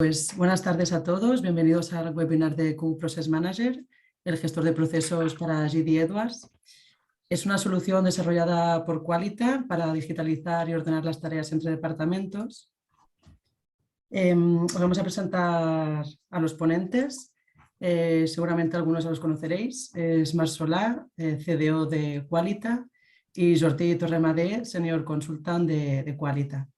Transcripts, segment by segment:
Pues buenas tardes a todos, bienvenidos al webinar de Q-Process Manager, el gestor de procesos para GD Edwards. Es una solución desarrollada por Qualita para digitalizar y ordenar las tareas entre departamentos. Os vamos a presentar a los ponentes, seguramente algunos los conoceréis, es Marc Solà, CDO de Qualita, y Jordi Torremadé, Senior Consultant de Qualita.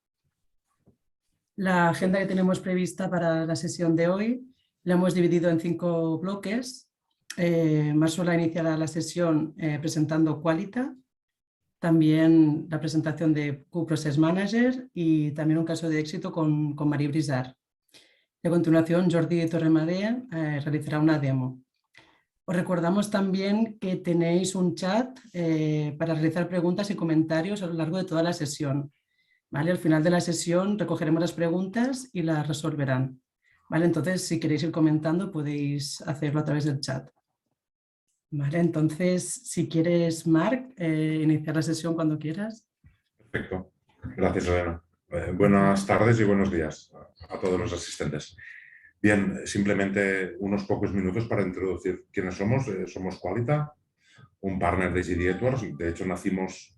La agenda que tenemos prevista para la sesión de hoy la hemos dividido en 5 bloques. Marc Solà iniciará la sesión presentando Qualita, también la presentación de Q-Process Manager y también un caso de éxito con Marie Brizard. A continuación, Jordi Torremadé realizará una demo. Os recordamos también que tenéis un chat para realizar preguntas y comentarios a lo largo de toda la sesión. ¿Vale? Al final de la sesión recogeremos las preguntas y las resolverán. ¿Vale? Entonces, si queréis ir comentando, podéis hacerlo a través del chat. ¿Vale? Entonces, si quieres, Marc, iniciar la sesión cuando quieras. Perfecto. Gracias, Elena. Buenas tardes y buenos días a todos los asistentes. Bien, simplemente unos pocos minutos para introducir quiénes somos. Somos Qualita, un partner de GD Edwards. De hecho, nacimos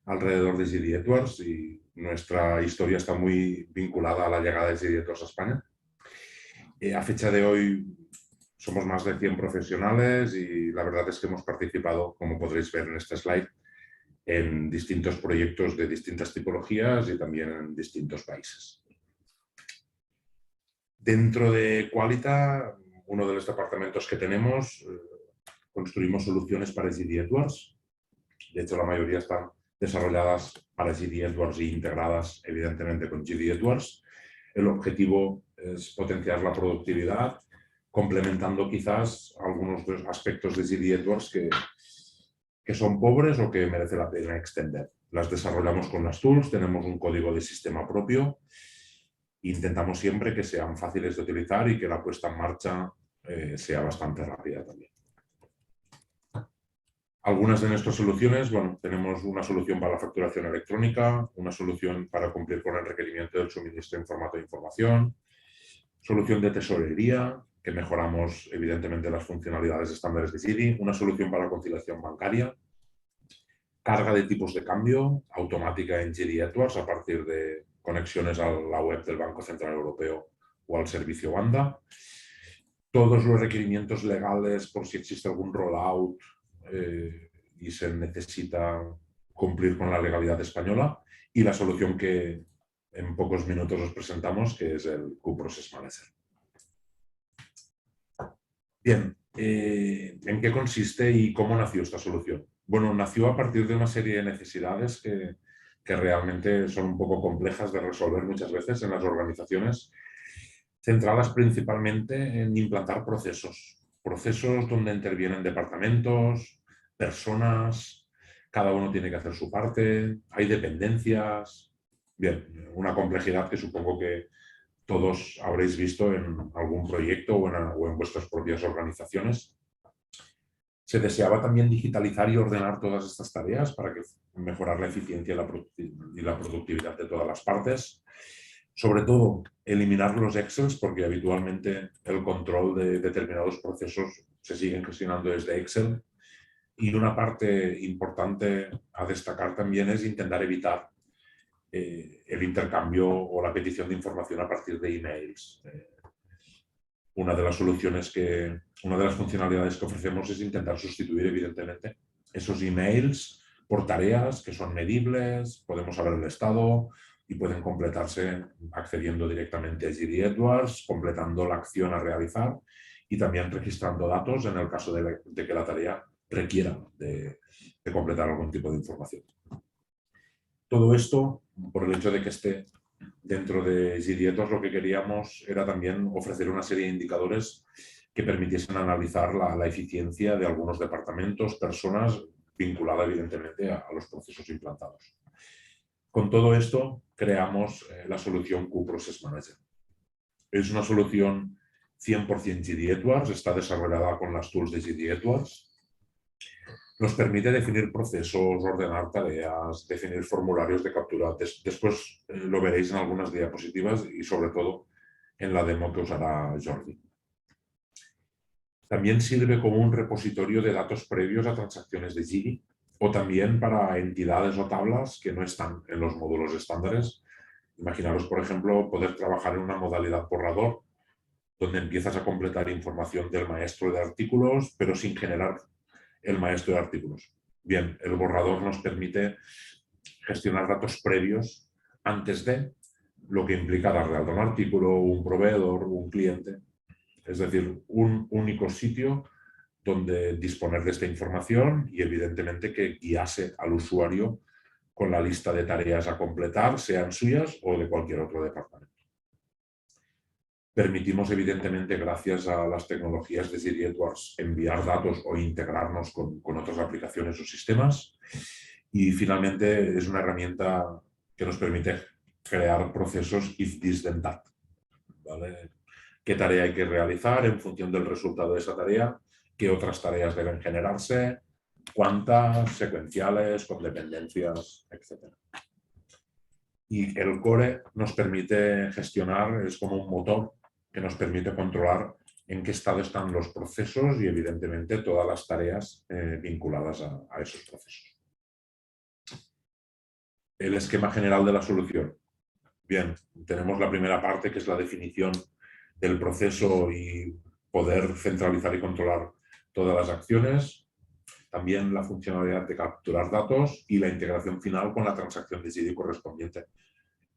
alrededor de GD Edwards y nuestra historia está muy vinculada a la llegada de GD Edwards a España. A fecha de hoy somos más de 100 profesionales y la verdad es que hemos participado, como podréis ver en este slide, en distintos proyectos de distintas tipologías y también en distintos países. Dentro de Qualita, uno de los departamentos que tenemos, construimos soluciones para GD Edwards. De hecho, la mayoría están desarrolladas para GD Edwards e integradas, evidentemente, con GD Edwards. El objetivo es potenciar la productividad, complementando quizás algunos de los aspectos de GD Edwards que son pobres o que merece la pena extender. Las desarrollamos con las tools, tenemos un código de sistema propio e intentamos siempre que sean fáciles de utilizar y que la puesta en marcha sea bastante rápida también. Algunas de nuestras soluciones, bueno, tenemos una solución para la facturación electrónica, una solución para cumplir con el requerimiento del suministro en formato de información, solución de tesorería, que mejoramos evidentemente las funcionalidades estándares de GD, una solución para la conciliación bancaria, carga de tipos de cambio automática en GD Edwards a partir de conexiones a la web del Banco Central Europeo o al servicio banda, todos los requerimientos legales por si existe algún rollout y se necesita cumplir con la legalidad española, y la solución que en pocos minutos os presentamos, que es el Q-Process Manager. Bien, ¿en qué consiste y cómo nació esta solución? Bueno, nació a partir de una serie de necesidades que realmente son un poco complejas de resolver muchas veces en las organizaciones, centradas principalmente en implantar procesos donde intervienen departamentos, personas, cada uno tiene que hacer su parte, hay dependencias. Bien, una complejidad que supongo que todos habréis visto en algún proyecto o en vuestras propias organizaciones. Se deseaba también digitalizar y ordenar todas estas tareas para mejorar la eficiencia y la productividad de todas las partes. Sobre todo, eliminar los Excels, porque habitualmente el control de determinados procesos se siguen gestionando desde Excel. Y una parte importante a destacar también es intentar evitar el intercambio o la petición de información a partir de emails. Una de las funcionalidades que ofrecemos es intentar sustituir, evidentemente, esos emails por tareas que son medibles, podemos saber el estado y pueden completarse accediendo directamente a GD Edwards, completando la acción a realizar y también registrando datos en el caso de que la tarea requiera de completar algún tipo de información. Todo esto, por el hecho de que esté dentro de GD Edwards, lo que queríamos era también ofrecer una serie de indicadores que permitiesen analizar la eficiencia de algunos departamentos, personas, vinculada evidentemente a los procesos implantados. Con todo esto, creamos la solución Q-Process Manager. Es una solución 100% GD Edwards, está desarrollada con las tools de GD Edwards. Nos permite definir procesos, ordenar tareas, definir formularios de captura. Después lo veréis en algunas diapositivas y sobre todo en la demo que usará Jordi. También sirve como un repositorio de datos previos a transacciones de Giri o también para entidades o tablas que no están en los módulos estándares. Imaginaros, por ejemplo, poder trabajar en una modalidad borrador donde empiezas a completar información del maestro de artículos, pero sin generar el maestro de artículos. Bien, el borrador nos permite gestionar datos previos antes de, lo que implica dar de alta un artículo, un proveedor, un cliente. Es decir, un único sitio donde disponer de esta información y evidentemente que guiase al usuario con la lista de tareas a completar, sean suyas o de cualquier otro departamento. Permitimos, evidentemente, gracias a las tecnologías de Giri Edwards, enviar datos o integrarnos con otras aplicaciones o sistemas. Y finalmente es una herramienta que nos permite crear procesos if this then that, ¿vale? ¿Qué tarea hay que realizar en función del resultado de esa tarea? ¿Qué otras tareas deben generarse? ¿Cuántas? Secuenciales, con dependencias, etcétera. Y el core nos permite gestionar, es como un motor que nos permite controlar en qué estado están los procesos y evidentemente todas las tareas vinculadas a esos procesos. El esquema general de la solución. Bien, tenemos la primera parte que es la definición del proceso y poder centralizar y controlar todas las acciones. También la funcionalidad de capturar datos y la integración final con la transacción de Giri correspondiente.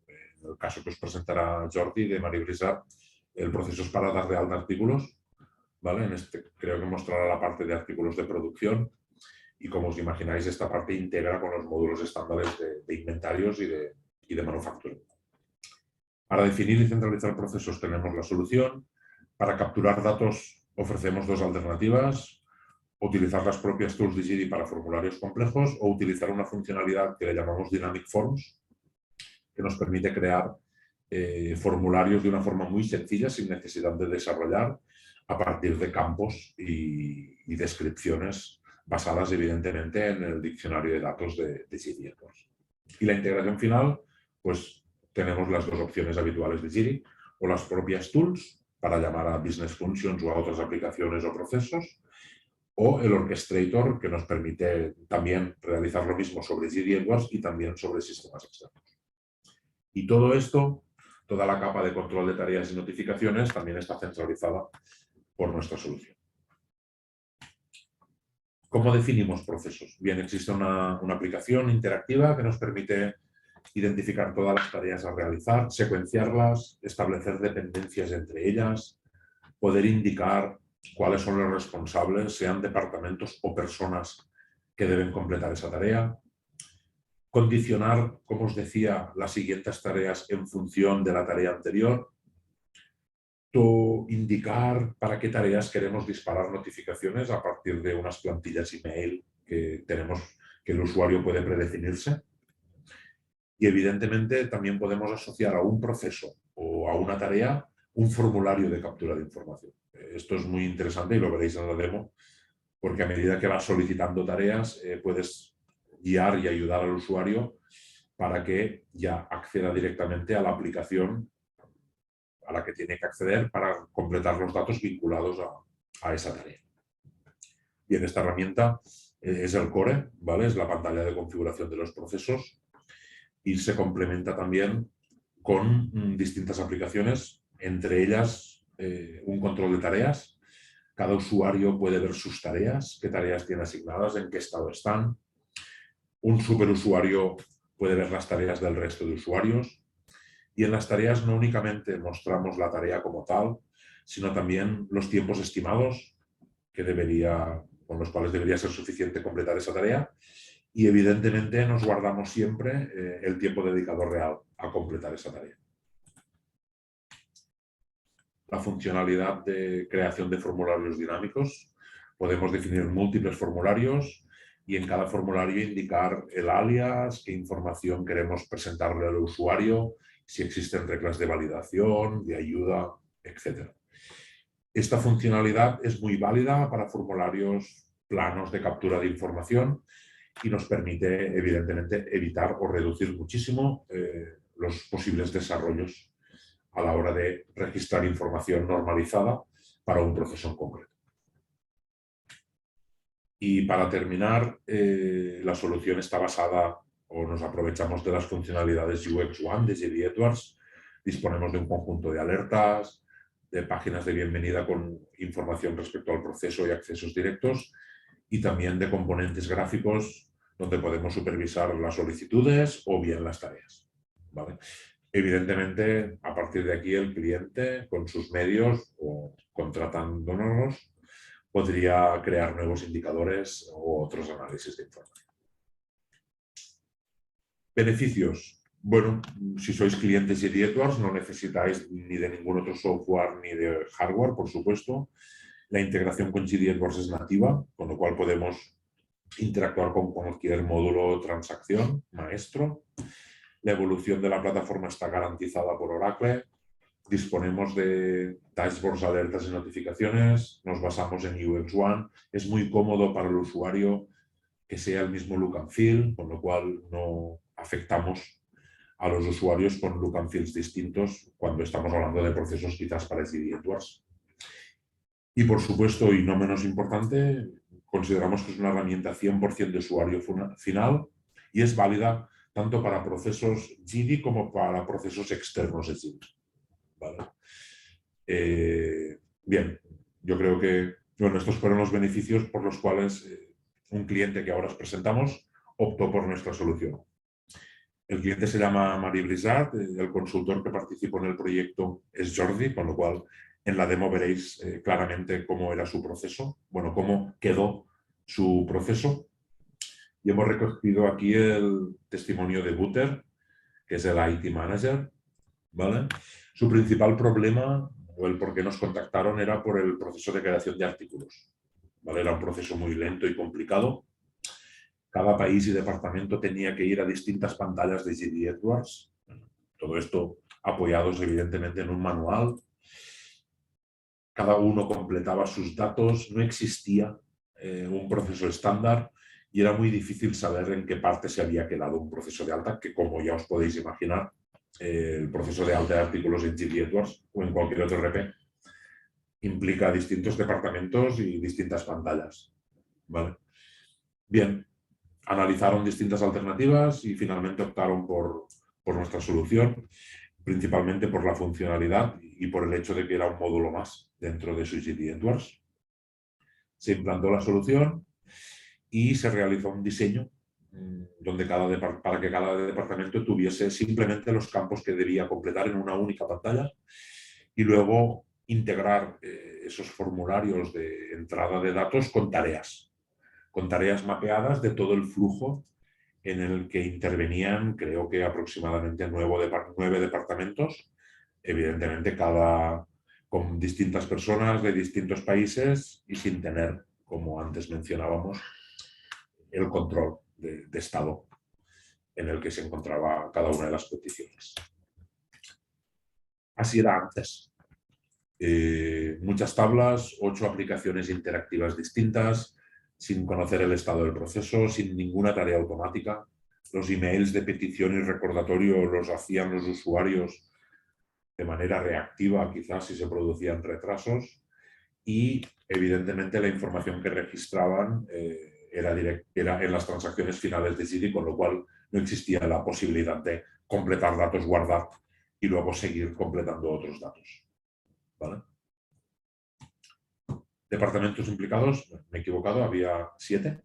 En el caso que os presentará Jordi de Marie-Brizard, el proceso es para dar de alta artículos, ¿vale? En este creo que mostrará la parte de artículos de producción y, como os imagináis, esta parte integra con los módulos estándares de inventarios y de manufactura. Para definir y centralizar procesos tenemos la solución. Para capturar datos ofrecemos dos alternativas: utilizar las propias tools de Giri para formularios complejos o utilizar una funcionalidad que le llamamos Dynamic Forms, que nos permite crear formularios de una forma muy sencilla, sin necesidad de desarrollar, a partir de campos y descripciones basadas evidentemente en el diccionario de datos de Giri Edwards. Y la integración final, pues tenemos las dos opciones habituales de Giri, o las propias tools para llamar a business functions o a otras aplicaciones o procesos, o el orchestrator, que nos permite también realizar lo mismo sobre Giri Edwards y también sobre sistemas externos. Y todo esto, toda la capa de control de tareas y notificaciones, también está centralizada por nuestra solución. ¿Cómo definimos procesos? Bien, existe una aplicación interactiva que nos permite identificar todas las tareas a realizar, secuenciarlas, establecer dependencias entre ellas, poder indicar cuáles son los responsables, sean departamentos o personas que deben completar esa tarea, condicionar, como os decía, las siguientes tareas en función de la tarea anterior, indicar para qué tareas queremos disparar notificaciones a partir de unas plantillas email que tenemos, que el usuario puede predefinirse. Y evidentemente también podemos asociar a un proceso o a una tarea un formulario de captura de información. Esto es muy interesante y lo veréis en la demo, porque a medida que vas solicitando tareas puedes guiar y ayudar al usuario para que ya acceda directamente a la aplicación a la que tiene que acceder para completar los datos vinculados a esa tarea. Bien, esta herramienta es el core, ¿vale? Es la pantalla de configuración de los procesos y se complementa también con distintas aplicaciones, entre ellas un control de tareas. Cada usuario puede ver sus tareas, qué tareas tiene asignadas, en qué estado están. Un superusuario puede ver las tareas del resto de usuarios. Y en las tareas no únicamente mostramos la tarea como tal, sino también los tiempos estimados con los cuales debería ser suficiente completar esa tarea. Y evidentemente nos guardamos siempre el tiempo dedicado real a completar esa tarea. La funcionalidad de creación de formularios dinámicos. Podemos definir múltiples formularios y en cada formulario indicar el alias, qué información queremos presentarle al usuario, si existen reglas de validación, de ayuda, etc. Esta funcionalidad es muy válida para formularios planos de captura de información y nos permite, evidentemente, evitar o reducir muchísimo los posibles desarrollos a la hora de registrar información normalizada para un proceso en concreto. Y para terminar, la solución está basada, o nos aprovechamos de las funcionalidades UX One de JD Edwards. Disponemos de un conjunto de alertas, de páginas de bienvenida con información respecto al proceso y accesos directos, y también de componentes gráficos donde podemos supervisar las solicitudes o bien las tareas, ¿vale? Evidentemente, a partir de aquí, el cliente, con sus medios o contratándonos, podría crear nuevos indicadores o otros análisis de información. Beneficios. Bueno, si sois clientes de JD Edwards, no necesitáis ni de ningún otro software ni de hardware, por supuesto. La integración con JD Edwards es nativa, con lo cual podemos interactuar con cualquier módulo o transacción maestro. La evolución de la plataforma está garantizada por Oracle. Disponemos de dashboards, alertas y notificaciones. Nos basamos en UX One. Es muy cómodo para el usuario que sea el mismo look and feel, con lo cual no afectamos a los usuarios con look and feels distintos cuando estamos hablando de procesos quizás para JD Edwards. Y por supuesto, y no menos importante, consideramos que es una herramienta 100% de usuario final y es válida tanto para procesos JD como para procesos externos de JD. ¿Vale? Bien, yo creo que bueno, estos fueron los beneficios por los cuales un cliente que ahora os presentamos optó por nuestra solución. El cliente se llama Marie Brizard, el consultor que participó en el proyecto es Jordi, con lo cual en la demo veréis claramente cómo era su proceso, bueno, cómo quedó su proceso. Y hemos recogido aquí el testimonio de Butter, que es el IT Manager, ¿vale? Su principal problema, o el por qué nos contactaron, era por el proceso de creación de artículos, ¿vale? Era un proceso muy lento y complicado. Cada país y departamento tenía que ir a distintas pantallas de JD Edwards. Todo esto apoyados evidentemente en un manual. Cada uno completaba sus datos. No existía un proceso estándar y era muy difícil saber en qué parte se había quedado un proceso de alta, que como ya os podéis imaginar, el proceso de alta de artículos en JD Edwards o en cualquier otro RP implica distintos departamentos y distintas pantallas, ¿vale? Bien. Analizaron distintas alternativas y finalmente optaron por nuestra solución, principalmente por la funcionalidad y por el hecho de que era un módulo más dentro de su JD Edwards. Se implantó la solución y se realizó un diseño donde para que cada departamento tuviese simplemente los campos que debía completar en una única pantalla y luego integrar esos formularios de entrada de datos con tareas mapeadas de todo el flujo en el que intervenían, creo que aproximadamente 9 departamentos, evidentemente cada con distintas personas de distintos países y sin tener, como antes mencionábamos, el control de estado en el que se encontraba cada una de las peticiones. Así era antes. Muchas tablas, 8 aplicaciones interactivas distintas, sin conocer el estado del proceso, sin ninguna tarea automática. Los emails de petición y recordatorio los hacían los usuarios de manera reactiva, quizás si se producían retrasos. Y evidentemente la información que registraban era en las transacciones finales de JD, con lo cual no existía la posibilidad de completar datos, guardar y luego seguir completando otros datos. ¿Vale? Departamentos implicados, me he equivocado, había 7,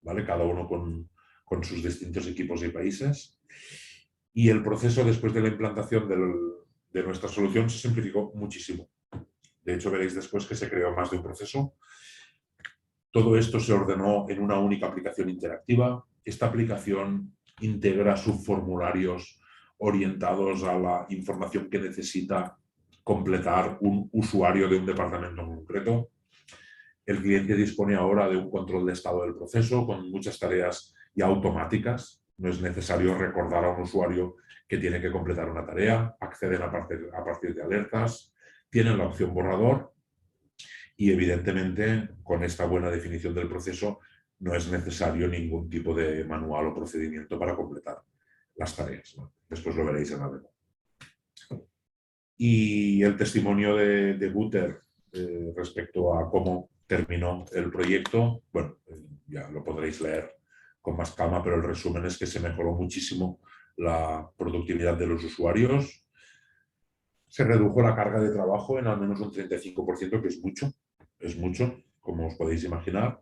¿vale? Cada uno con sus distintos equipos y países. Y el proceso después de la implantación de nuestra solución se simplificó muchísimo. De hecho, veréis después que se creó más de un proceso. Todo esto se ordenó en una única aplicación interactiva. Esta aplicación integra subformularios orientados a la información que necesita completar un usuario de un departamento en concreto. El cliente dispone ahora de un control de estado del proceso con muchas tareas ya automáticas. No es necesario recordar a un usuario que tiene que completar una tarea. Acceden a partir de alertas. Tienen la opción borrador. Y evidentemente, con esta buena definición del proceso, no es necesario ningún tipo de manual o procedimiento para completar las tareas, ¿no? Después lo veréis en la demo. y el testimonio de Buter respecto a cómo terminó el proyecto, bueno, ya lo podréis leer con más calma, pero el resumen es que se mejoró muchísimo la productividad de los usuarios, se redujo la carga de trabajo en al menos un 35%, que es mucho, como os podéis imaginar,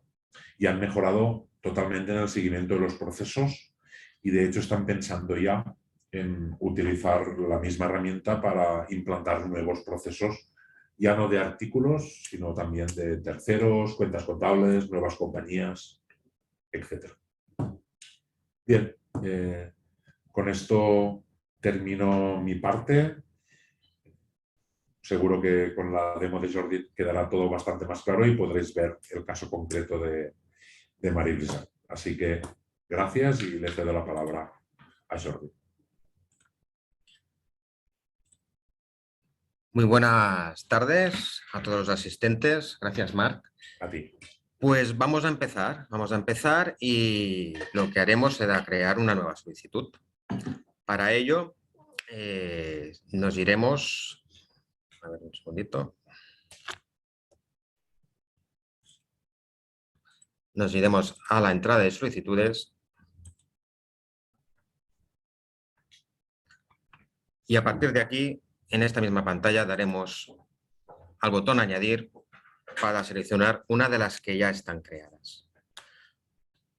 y han mejorado totalmente en el seguimiento de los procesos y de hecho están pensando ya en utilizar la misma herramienta para implantar nuevos procesos, ya no de artículos, sino también de terceros, cuentas contables, nuevas compañías, etc. Bien, con esto termino mi parte. Seguro que con la demo de Jordi quedará todo bastante más claro y podréis ver el caso concreto de Marilisa. Así que gracias y le cedo la palabra a Jordi. Muy buenas tardes a todos los asistentes. Gracias, Marc. A ti. Pues vamos a empezar y lo que haremos será crear una nueva solicitud. Para ello nos iremos, a ver un segundito, nos iremos a la entrada de solicitudes y a partir de aquí, en esta misma pantalla, daremos al botón añadir para seleccionar una de las que ya están creadas.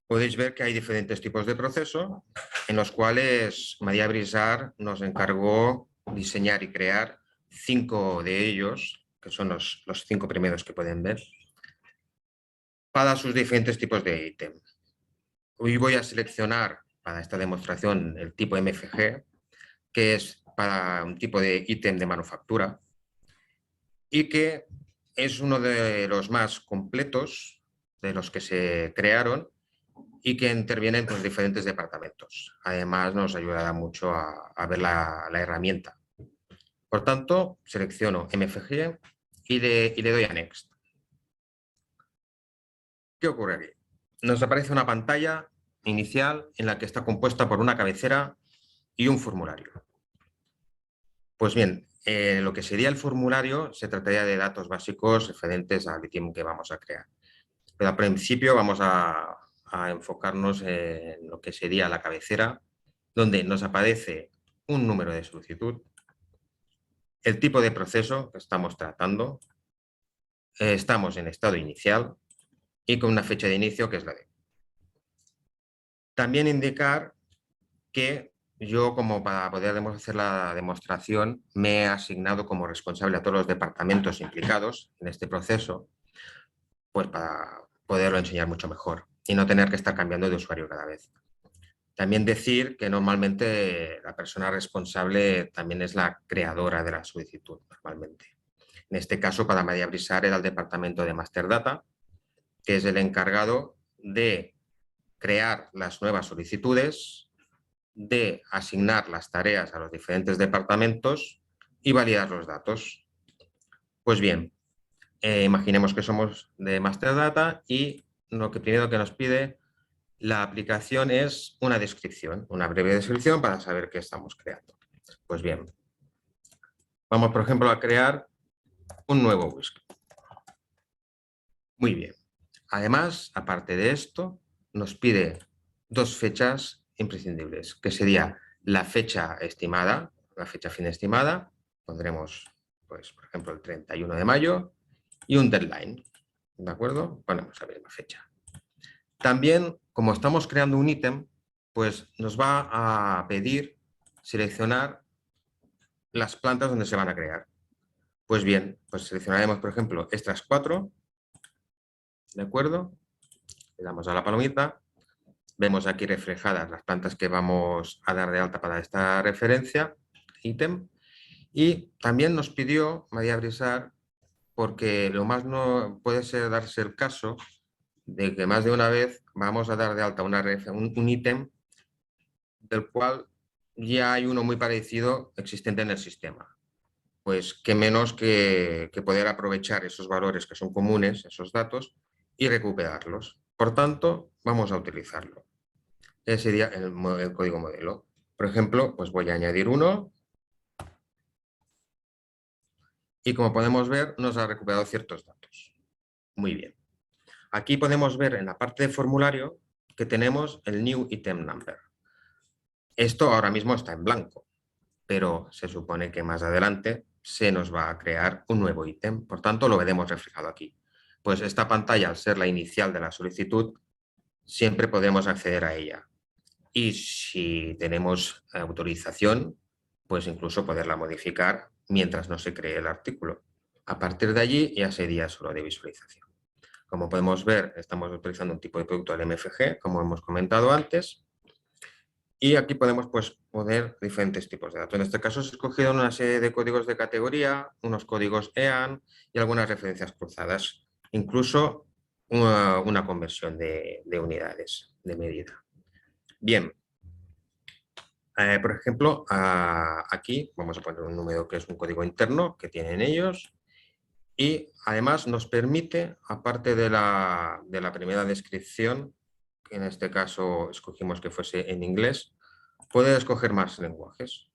Podéis ver que hay diferentes tipos de proceso en los cuales María Brizar nos encargó diseñar y crear 5 de ellos, que son los 5 primeros que pueden ver, para sus diferentes tipos de ítem. Hoy voy a seleccionar para esta demostración el tipo MFG, que es para un tipo de ítem de manufactura y que es uno de los más completos de los que se crearon y que intervienen pues, diferentes departamentos. Además, nos ayudará mucho a ver la herramienta. Por tanto, selecciono MFG y le doy a Next. ¿Qué ocurre aquí? Nos aparece una pantalla inicial en la que está compuesta por una cabecera y un formulario. Pues bien, lo que sería el formulario se trataría de datos básicos referentes al ítem que vamos a crear. Pero al principio vamos a enfocarnos en lo que sería la cabecera, donde nos aparece un número de solicitud, el tipo de proceso que estamos tratando, estamos en estado inicial y con una fecha de inicio que es la de. También indicar que yo, como para poder hacer la demostración, me he asignado como responsable a todos los departamentos implicados en este proceso, pues para poderlo enseñar mucho mejor y no tener que estar cambiando de usuario cada vez. También decir que normalmente la persona responsable también es la creadora de la solicitud, normalmente. En este caso, para María Brizar era el departamento de Master Data, que es el encargado de crear las nuevas solicitudes, de asignar las tareas a los diferentes departamentos y validar los datos. Pues bien, imaginemos que somos de Master Data y lo que primero que nos pide la aplicación es una descripción, una breve descripción para saber qué estamos creando. Pues bien, vamos por ejemplo a crear un nuevo whisky. Muy bien. Además, aparte de esto, nos pide 2 fechas imprescindibles, que sería la fecha estimada, la fecha fin estimada, pondremos, pues, por ejemplo, el 31 de mayo, y un deadline, ¿de acuerdo? Ponemos la misma fecha. También, como estamos creando un ítem, pues nos va a pedir seleccionar las plantas donde se van a crear. Pues bien, pues seleccionaremos, por ejemplo, estas 4, ¿de acuerdo? Le damos a la palomita, vemos aquí reflejadas las plantas que vamos a dar de alta para esta referencia, ítem, y también nos pidió María Brizar, porque lo más no puede ser darse el caso de que más de una vez vamos a dar de alta un ítem del cual ya hay uno muy parecido existente en el sistema. Pues qué menos que poder aprovechar esos valores que son comunes, esos datos, y recuperarlos. Por tanto, vamos a utilizarlo. Ese sería el código modelo. Por ejemplo, pues voy a añadir uno y como podemos ver nos ha recuperado ciertos datos. Muy bien. Aquí podemos ver en la parte de formulario que tenemos el New Item Number. Esto ahora mismo está en blanco, pero se supone que más adelante se nos va a crear un nuevo ítem, por tanto lo veremos reflejado aquí. Pues esta pantalla, al ser la inicial de la solicitud, siempre podemos acceder a ella. Y si tenemos autorización, pues incluso poderla modificar mientras no se cree el artículo. A partir de allí ya sería solo de visualización. Como podemos ver, estamos utilizando un tipo de producto del MFG, como hemos comentado antes. Y aquí podemos poner diferentes tipos de datos. En este caso se escogieron una serie de códigos de categoría, unos códigos EAN y algunas referencias cruzadas. Incluso una conversión de unidades de medida. Bien. Por ejemplo, aquí vamos a poner un número que es un código interno que tienen ellos. Y además nos permite, aparte de la primera descripción, que en este caso escogimos que fuese en inglés, poder escoger más lenguajes.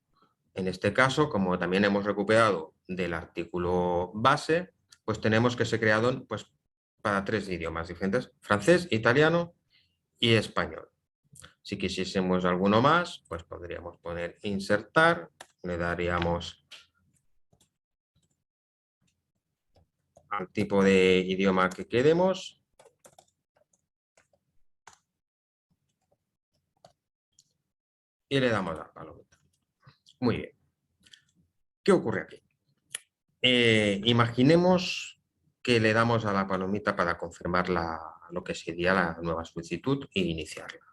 En este caso, como también hemos recuperado del artículo base, pues tenemos que ser creado para 3 idiomas diferentes: francés, italiano y español. Si quisiésemos alguno más, pues podríamos poner insertar, le daríamos al tipo de idioma que queremos y le damos la palomita. Muy bien. ¿Qué ocurre aquí? Imaginemos que le damos a la palomita para confirmar lo que sería la nueva solicitud e iniciarla.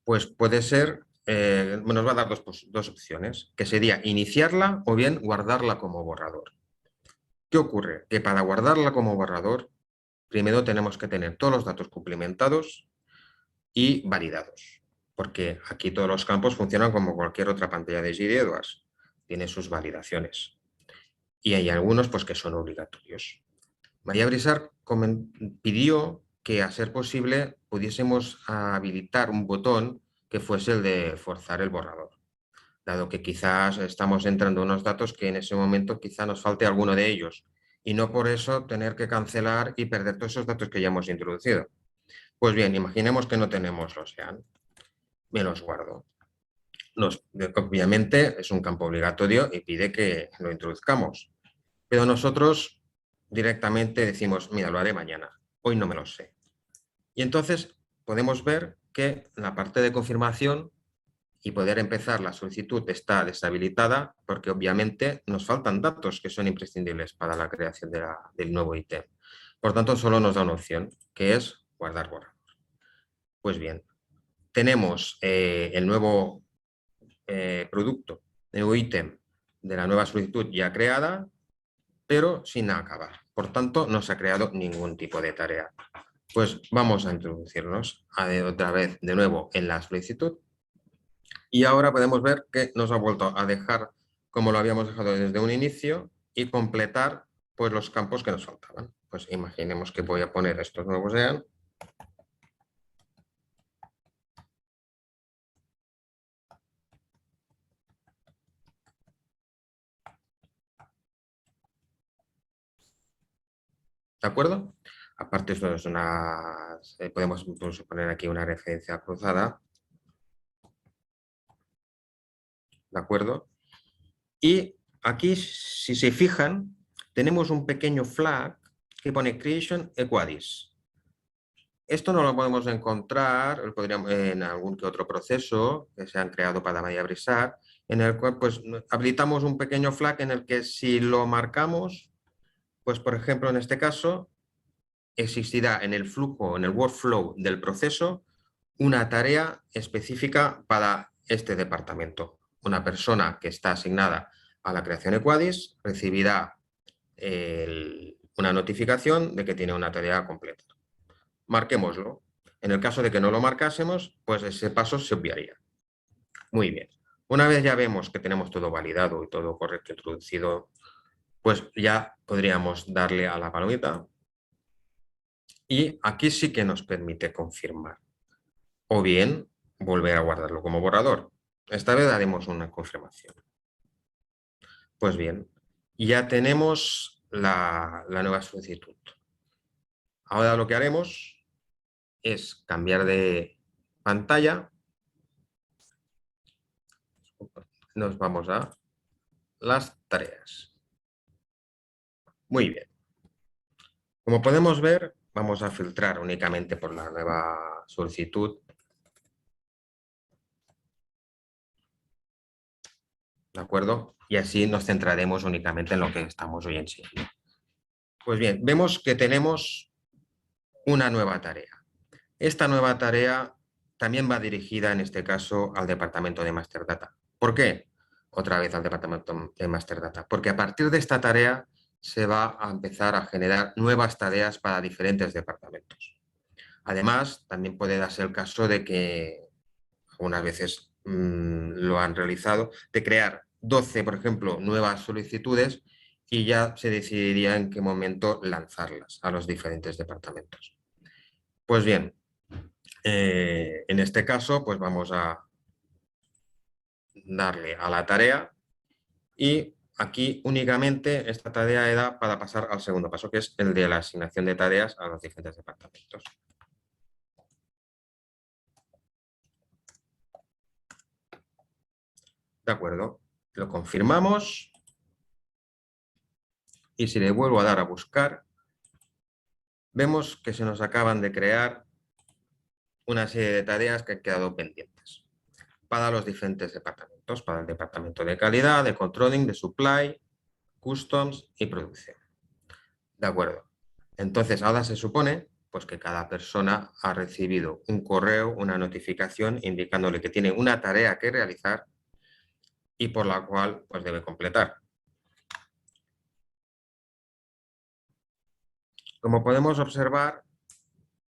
Pues puede ser, nos va a dar dos opciones, que sería iniciarla o bien guardarla como borrador. ¿Qué ocurre? Que para guardarla como borrador, primero tenemos que tener todos los datos cumplimentados y validados, porque aquí todos los campos funcionan como cualquier otra pantalla de JD Edwards, tiene sus validaciones. Y hay algunos que son obligatorios. María Brizard pidió que, a ser posible, pudiésemos habilitar un botón que fuese el de forzar el borrador, dado que quizás estamos entrando unos datos que en ese momento quizá nos falte alguno de ellos, y no por eso tener que cancelar y perder todos esos datos que ya hemos introducido. Pues bien, imaginemos que no tenemos los EAN. Me los guardo. Obviamente es un campo obligatorio y pide que lo introduzcamos. Pero nosotros directamente decimos, mira, lo haré mañana, hoy no me lo sé. Y entonces podemos ver que la parte de confirmación y poder empezar la solicitud está deshabilitada porque obviamente nos faltan datos que son imprescindibles para la creación del nuevo ítem. Por tanto, solo nos da una opción, que es guardar borrador. Pues bien, tenemos el nuevo producto, el nuevo ítem de la nueva solicitud ya creada, pero sin acabar. Por tanto, no se ha creado ningún tipo de tarea. Pues vamos a introducirnos otra vez de nuevo en la solicitud. Y ahora podemos ver que nos ha vuelto a dejar como lo habíamos dejado desde un inicio y completar los campos que nos faltaban. Pues imaginemos que voy a poner estos nuevos EAN. ¿De acuerdo? Aparte, esto es podemos incluso poner aquí una referencia cruzada. ¿De acuerdo? Y aquí, si se fijan, tenemos un pequeño flag que pone Creation Equadis. Esto no lo podemos encontrar en algún que otro proceso que se han creado para María Brizard, en el cual habilitamos un pequeño flag en el que, si lo marcamos, pues por ejemplo en este caso existirá en el flujo, en el workflow del proceso, una tarea específica para este departamento. Una persona que está asignada a la creación Equadis recibirá una notificación de que tiene una tarea completa. Marquémoslo. En el caso de que no lo marcásemos, pues ese paso se obviaría. Muy bien. Una vez ya vemos que tenemos todo validado y todo correcto introducido, pues ya podríamos darle a la palomita. Y aquí sí que nos permite confirmar. O bien volver a guardarlo como borrador. Esta vez haremos una confirmación. Pues bien, ya tenemos la nueva solicitud. Ahora lo que haremos es cambiar de pantalla. Nos vamos a las tareas. Muy bien. Como podemos ver, vamos a filtrar únicamente por la nueva solicitud. ¿De acuerdo? Y así nos centraremos únicamente en lo que estamos hoy enseñando. Pues bien, vemos que tenemos una nueva tarea. Esta nueva tarea también va dirigida, en este caso, al departamento de Master Data. ¿Por qué? Otra vez al departamento de Master Data. Porque a partir de esta tarea se va a empezar a generar nuevas tareas para diferentes departamentos. Además, también puede darse el caso de que algunas veces lo han realizado, de crear 12, por ejemplo, nuevas solicitudes y ya se decidiría en qué momento lanzarlas a los diferentes departamentos. Pues bien, en este caso, pues vamos a darle a la tarea y aquí únicamente esta tarea era para pasar al segundo paso, que es el de la asignación de tareas a los diferentes departamentos. De acuerdo, lo confirmamos y si le vuelvo a dar a buscar, vemos que se nos acaban de crear una serie de tareas que han quedado pendientes para los diferentes departamentos, para el departamento de calidad, de controlling, de supply, customs y producción. De acuerdo. Entonces, ahora se supone pues, que cada persona ha recibido un correo, una notificación indicándole que tiene una tarea que realizar y por la cual pues, debe completar. Como podemos observar,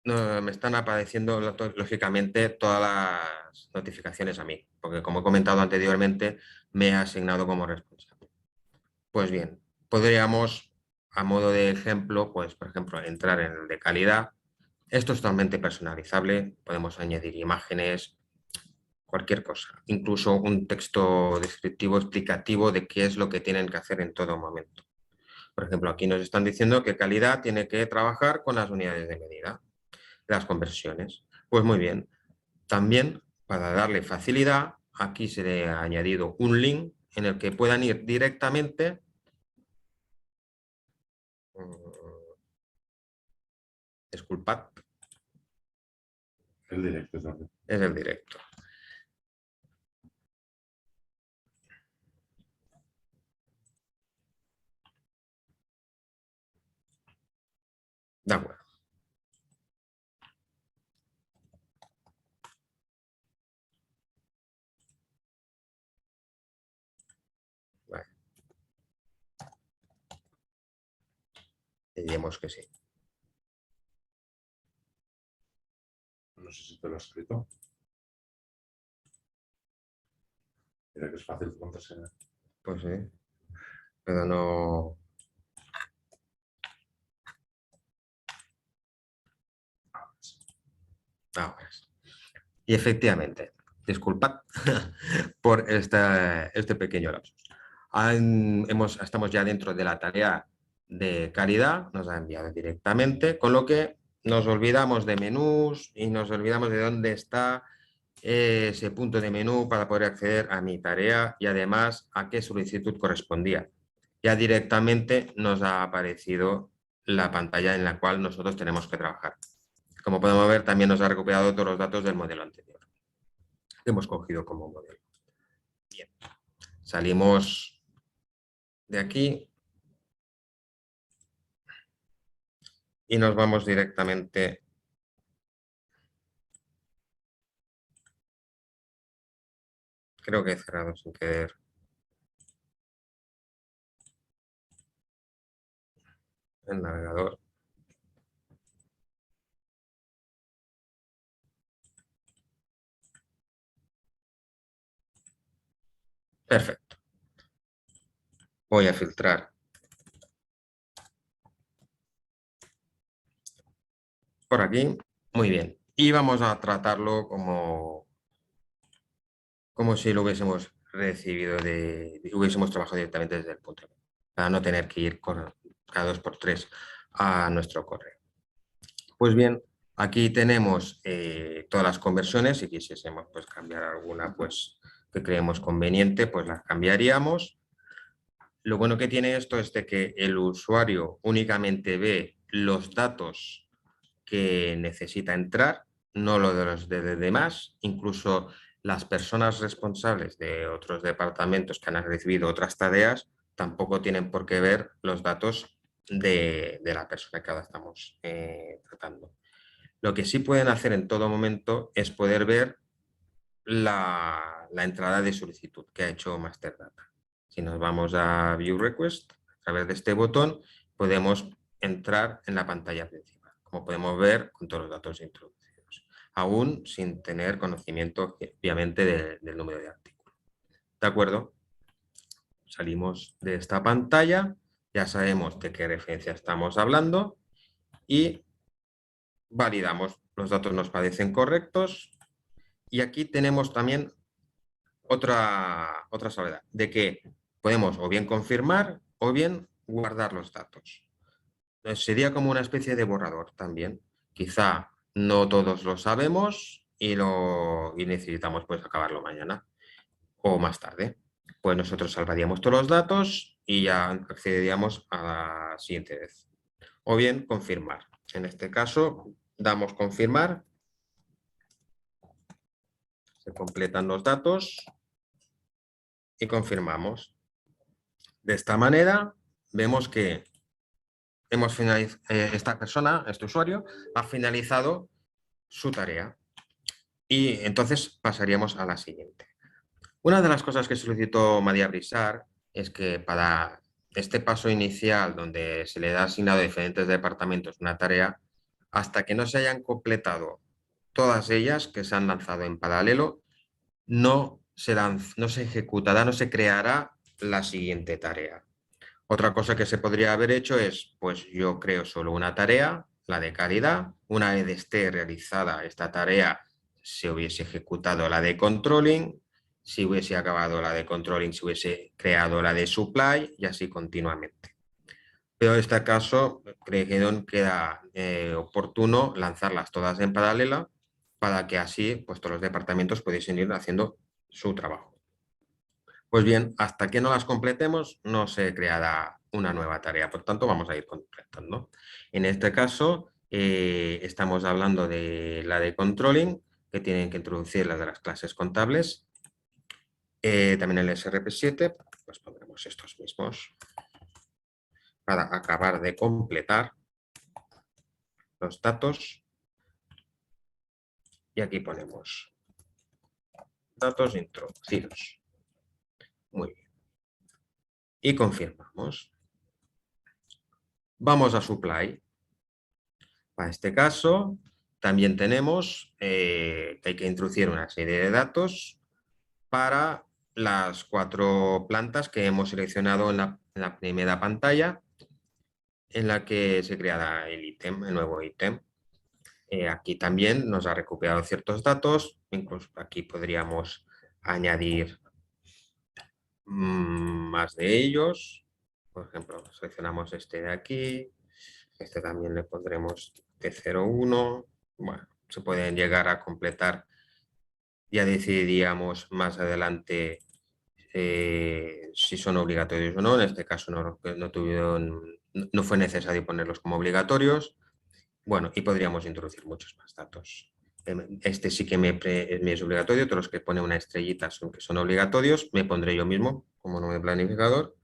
me están apareciendo lógicamente todas las notificaciones a mí, porque como he comentado anteriormente, me he asignado como responsable. Pues bien, podríamos, a modo de ejemplo, pues por ejemplo, entrar en el de calidad. Esto es totalmente personalizable, podemos añadir imágenes, cualquier cosa, incluso un texto descriptivo explicativo de qué es lo que tienen que hacer en todo momento. Por ejemplo, aquí nos están diciendo que calidad tiene que trabajar con las unidades de medida, las conversiones. Pues muy bien. También, para darle facilidad, aquí se le ha añadido un link en el que puedan ir directamente disculpad. El directo, ¿sabes? Es el directo. De acuerdo. Vale. Diríamos que sí. No sé si te lo he escrito. Mira que es fácil tu contraseña. Pues sí. Pero no... Ahora sí. Y efectivamente, disculpad por este pequeño lapsus. Estamos ya dentro de la tarea de calidad, nos ha enviado directamente, con lo que nos olvidamos de menús y nos olvidamos de dónde está ese punto de menú para poder acceder a mi tarea y además a qué solicitud correspondía. Ya directamente nos ha aparecido la pantalla en la cual nosotros tenemos que trabajar. Como podemos ver, también nos ha recuperado todos los datos del modelo anterior que hemos cogido como modelo. Bien, salimos de aquí y nos vamos directamente creo que he cerrado sin querer el navegador. Perfecto. Voy a filtrar por aquí. Muy bien. Y vamos a tratarlo como si lo hubiésemos recibido, hubiésemos trabajado directamente desde el punto. para no tener que ir cada 2 por 3 a nuestro correo. Pues bien, aquí tenemos todas las conversiones. Si quisiésemos pues, cambiar alguna pues, que creemos conveniente, pues las cambiaríamos. Lo bueno que tiene esto es de que el usuario únicamente ve los datos que necesita entrar, no lo de los de demás. Incluso las personas responsables de otros departamentos que han recibido otras tareas tampoco tienen por qué ver los datos de la persona que ahora estamos tratando. Lo que sí pueden hacer en todo momento es poder ver la entrada de solicitud que ha hecho Masterdata. Si nos vamos a View Request, a través de este botón podemos entrar en la pantalla principal, como podemos ver con todos los datos introducidos, aún sin tener conocimiento obviamente del número de artículo. ¿De acuerdo? Salimos de esta pantalla, ya sabemos de qué referencia estamos hablando y validamos. Los datos nos parecen correctos y aquí tenemos también otra salvedad, de que podemos o bien confirmar o bien guardar los datos. Entonces, sería como una especie de borrador también. Quizá no todos lo sabemos y necesitamos pues acabarlo mañana o más tarde. Pues nosotros salvaríamos todos los datos y ya accederíamos a la siguiente vez. O bien confirmar. En este caso, damos confirmar. Se completan los datos y confirmamos. De esta manera, vemos que hemos finalizado, esta persona, este usuario, ha finalizado su tarea. Y entonces pasaríamos a la siguiente. Una de las cosas que solicitó María Brisar es que para este paso inicial, donde se le da asignado a diferentes departamentos una tarea, hasta que no se hayan completado todas ellas que se han lanzado en paralelo, no se ejecutará, no se creará la siguiente tarea. Otra cosa que se podría haber hecho es, pues yo creo solo una tarea, la de caridad. Una vez esté realizada esta tarea, se hubiese ejecutado la de controlling. Si hubiese acabado la de controlling, se hubiese creado la de supply y así continuamente. Pero en este caso, creyeron que era oportuno lanzarlas todas en paralela para que así pues, todos los departamentos pudiesen ir haciendo su trabajo. Pues bien, hasta que no las completemos, no se creará una nueva tarea. Por tanto, vamos a ir completando. En este caso, estamos hablando de la de controlling, que tienen que introducir las de las clases contables. También el SRP7, pues pondremos estos mismos para acabar de completar los datos. Y aquí ponemos datos introducidos. Muy bien. Y confirmamos. Vamos a supply. Para este caso, también tenemos que hay que introducir una serie de datos para las 4 plantas que hemos seleccionado en la primera pantalla, en la que se creará el ítem, el nuevo ítem. Aquí también nos ha recuperado ciertos datos, incluso aquí podríamos añadir más de ellos. Por ejemplo, seleccionamos este de aquí, este también le pondremos T01. Bueno, se pueden llegar a completar. Ya decidiríamos más adelante si son obligatorios o no. En este caso no fue necesario ponerlos como obligatorios. Bueno, y podríamos introducir muchos más datos. Este sí que me es obligatorio, todos los que pone una estrellita son que son obligatorios. Me pondré yo mismo como nuevo planificador.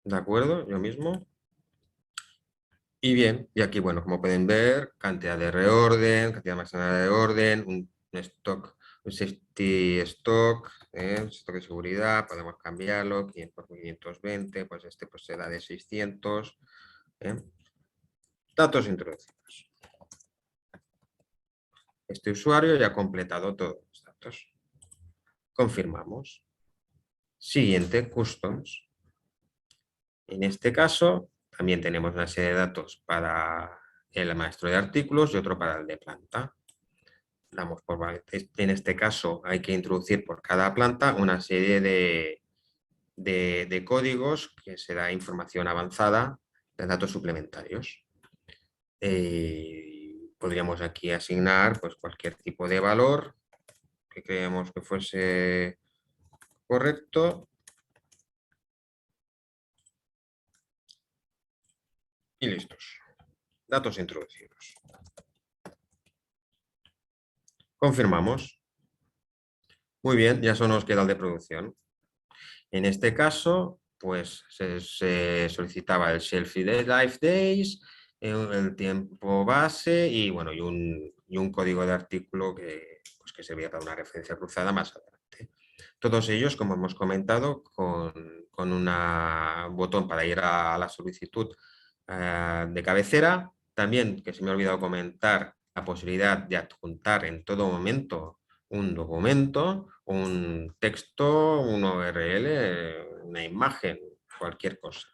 ¿De acuerdo? Yo mismo. Y bien, y aquí, bueno, como pueden ver, cantidad de reorden, cantidad máxima de orden, un stock, un safety stock, stock de seguridad, podemos cambiarlo, 500 por 520, pues este pues será de 600. Datos introducidos. Este usuario ya ha completado todos los datos. Confirmamos. Siguiente, customs. En este caso, también tenemos una serie de datos para el maestro de artículos y otro para el de planta. damos por válido. En este caso hay que introducir por cada planta una serie de códigos que se da información avanzada de datos suplementarios. Podríamos aquí asignar pues, cualquier tipo de valor que creemos que fuese correcto. Y listos. Datos introducidos. Confirmamos. Muy bien, ya eso nos queda el de producción. En este caso, pues se solicitaba el shelf life days, el tiempo base y, bueno, y un código de artículo que servía para una referencia cruzada más adelante. Todos ellos, como hemos comentado, con un botón para ir a la solicitud de cabecera. También, que se me ha olvidado comentar, la posibilidad de adjuntar en todo momento un documento, un texto, un URL, una imagen, cualquier cosa.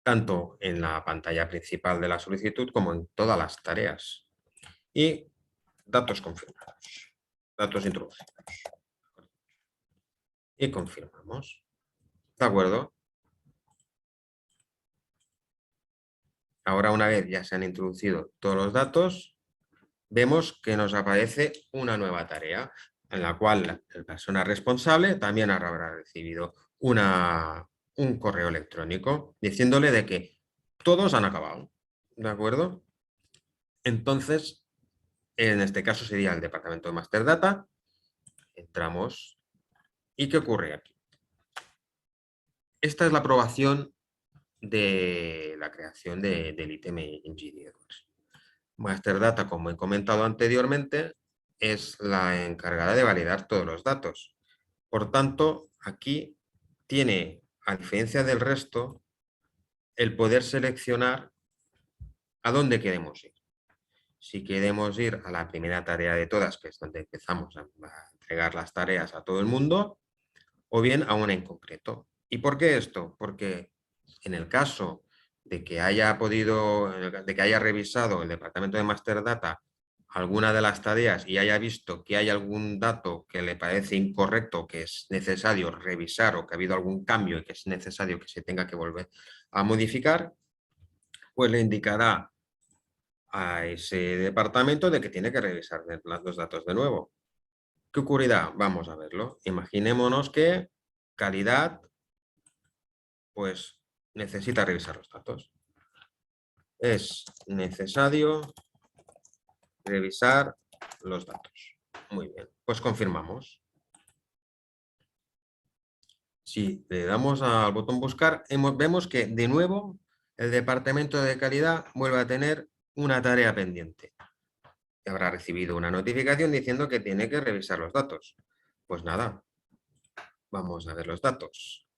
Tanto en la pantalla principal de la solicitud como en todas las tareas. Y datos confirmados, datos introducidos. Y confirmamos. ¿De acuerdo? Ahora, una vez ya se han introducido todos los datos, vemos que nos aparece una nueva tarea en la cual la persona responsable también habrá recibido un correo electrónico diciéndole de que todos han acabado. ¿De acuerdo? Entonces, en este caso sería el departamento de Master Data. Entramos. ¿Y qué ocurre aquí? Esta es la aprobación de la creación del ítem en GDEdWords. Master Data, como he comentado anteriormente, es la encargada de validar todos los datos. Por tanto, aquí tiene, a diferencia del resto, el poder seleccionar a dónde queremos ir. Si queremos ir a la primera tarea de todas, que es donde empezamos a entregar las tareas a todo el mundo, o bien a una en concreto. ¿Y por qué esto? Porque en el caso de que haya revisado el departamento de Master Data alguna de las tareas y haya visto que hay algún dato que le parece incorrecto, que es necesario revisar o que ha habido algún cambio y que es necesario que se tenga que volver a modificar, pues le indicará a ese departamento de que tiene que revisar los datos de nuevo. ¿Qué ocurrirá? Vamos a verlo. Imaginémonos que calidad pues necesita revisar los datos. Es necesario revisar los datos. Muy bien, pues confirmamos. Si le damos al botón buscar, vemos que de nuevo el departamento de calidad vuelve a tener una tarea pendiente. Y habrá recibido una notificación diciendo que tiene que revisar los datos. Pues nada, vamos a ver los datos.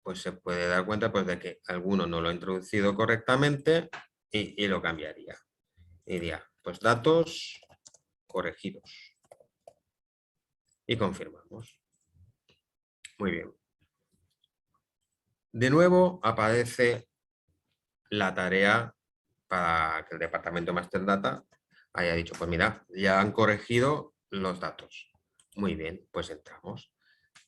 Pues se puede dar cuenta pues, de que alguno no lo ha introducido correctamente y lo cambiaría. Y diría, pues datos corregidos. Y confirmamos. Muy bien. De nuevo aparece la tarea para que el departamento Master Data haya dicho, pues mira, ya han corregido los datos. Muy bien, pues entramos.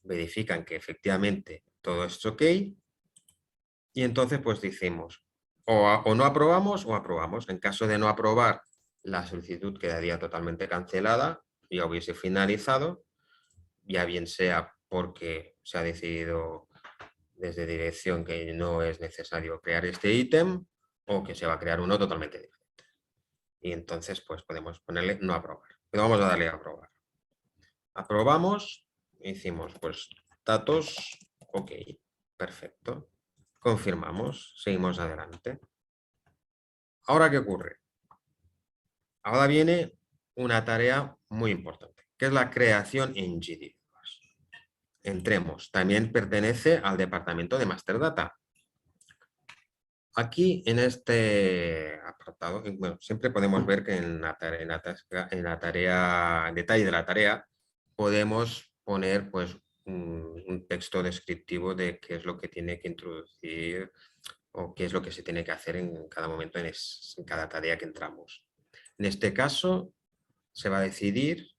Verifican que efectivamente todo es ok. Y entonces pues decimos, o no aprobamos o aprobamos. En caso de no aprobar, la solicitud quedaría totalmente cancelada, ya hubiese finalizado, ya bien sea porque se ha decidido desde dirección que no es necesario crear este ítem o que se va a crear uno totalmente diferente. Y entonces pues podemos ponerle no aprobar. Pero vamos a darle a aprobar. Aprobamos, hicimos pues datos, ok, perfecto. Confirmamos, seguimos adelante. ¿Ahora qué ocurre? Ahora viene una tarea muy importante, que es la creación en GDEdWords. Entremos, también pertenece al departamento de Master Data. Aquí en este apartado, bueno, siempre podemos ver que en la tarea, detalle de la tarea, podemos poner pues un texto descriptivo de qué es lo que tiene que introducir o qué es lo que se tiene que hacer en cada momento en cada tarea que entramos. En este caso, se va a decidir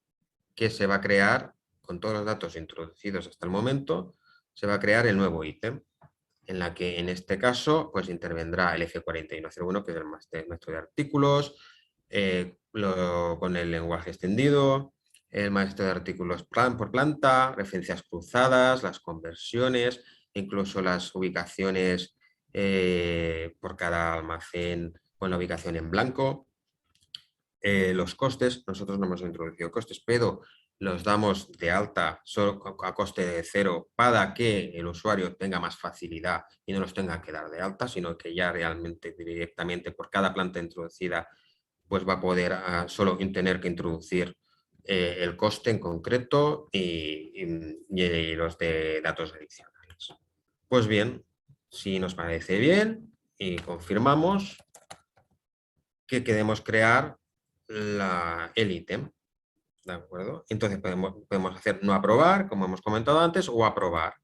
que se va a crear, con todos los datos introducidos hasta el momento, se va a crear el nuevo ítem, en la que en este caso pues intervendrá el F4101, que es el maestro de artículos, con el lenguaje extendido, el maestro de artículos por planta, referencias cruzadas, las conversiones, incluso las ubicaciones por cada almacén con la ubicación en blanco. Los costes, nosotros no hemos introducido costes, pero los damos de alta solo a coste de cero para que el usuario tenga más facilidad y no los tenga que dar de alta, sino que ya realmente directamente por cada planta introducida pues va a poder solo tener que introducir el coste en concreto y los de datos adicionales. Pues bien, si nos parece bien y confirmamos que queremos crear el ítem, ¿de acuerdo? Entonces podemos hacer no aprobar, como hemos comentado antes, o aprobar.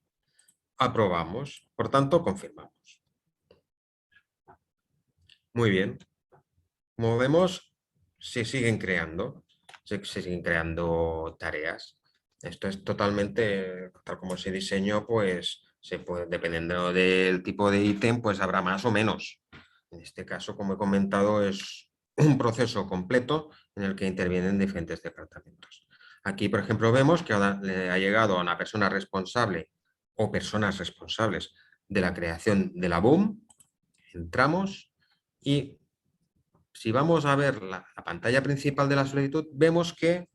Aprobamos, por tanto, confirmamos. Muy bien. Como vemos, se siguen creando tareas. Esto es totalmente, tal como se diseñó, pues dependiendo del tipo de ítem, pues habrá más o menos. En este caso, como he comentado, es un proceso completo en el que intervienen diferentes departamentos. Aquí, por ejemplo, vemos que ahora le ha llegado a una persona responsable o personas responsables de la creación de la BOOM. Entramos y si vamos a ver la pantalla principal de la solicitud, vemos que